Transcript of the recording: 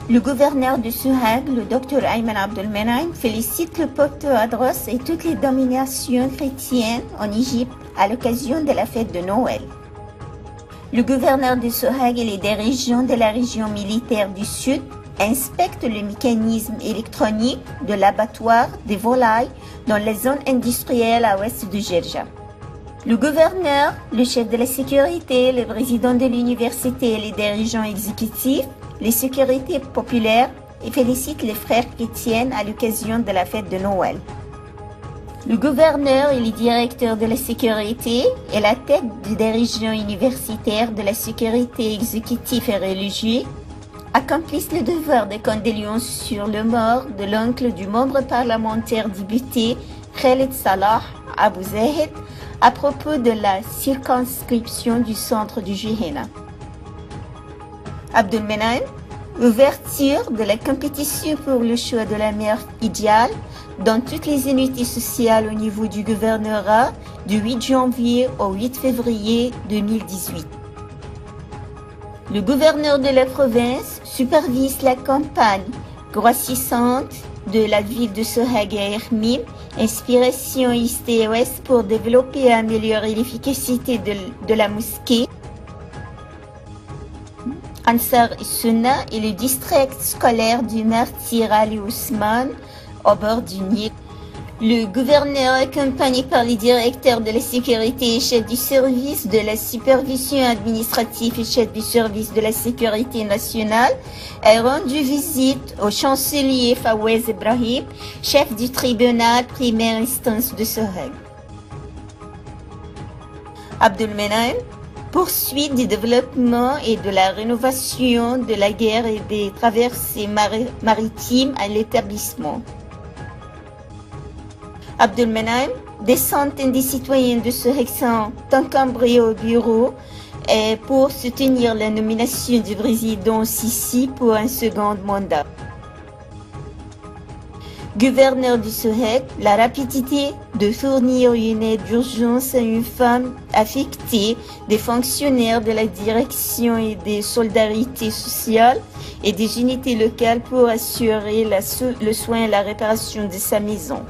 Le gouverneur de Sohag, le Dr Ayman Abdelmenaim, félicite le peuple Hadros et toutes les dominations chrétiennes en Égypte à l'occasion de la fête de Noël. Le gouverneur de Sohag et les dirigeants de la région militaire du Sud inspectent le mécanisme électronique de l'abattoir des volailles dans la zone industrielle à l'ouest de Jerja. Le gouverneur, le chef de la sécurité, le président de l'université et les dirigeants exécutifs, les sécurités populaires et félicitent les frères chrétiens à l'occasion de la fête de Noël. Le gouverneur et les directeurs de la sécurité et la tête du dirigeant universitaire de la sécurité exécutive et religieuse accomplissent le devoir de condoléances sur le mort de l'oncle du membre parlementaire député Khaled Salah Abou Zahid à propos de la circonscription du centre du Gehenna. Abdelmenaim, ouverture de la compétition pour le choix de la mère idéale dans toutes les unités sociales au niveau du gouvernorat du 8 janvier au 8 février 2018. Le gouverneur de la province supervise la campagne grossissante de la ville de Sohag et Hermim, inspiration Est et Ouest pour développer et améliorer l'efficacité de la mosquée Ansar et Sunna et le district scolaire du martyr Ali Ousmane au bord du Nil. Le gouverneur, accompagné par les directeurs de la sécurité et chef du service de la supervision administrative et chef du service de la sécurité nationale, a rendu visite au chancelier Fawaz Ibrahim, chef du tribunal première instance de Sohag. Abdelmenaim, poursuite du développement et de la rénovation de la guerre et des traversées maritimes à l'établissement. Abdelmenaim, des centaines de citoyens de Sohag sont encombrés au bureau pour soutenir la nomination du président Sisi pour un second mandat. Gouverneur du Sohag, la rapidité de fournir une aide d'urgence à une femme affectée, des fonctionnaires de la direction et des solidarités sociales et des unités locales pour assurer le soin et la réparation de sa maison.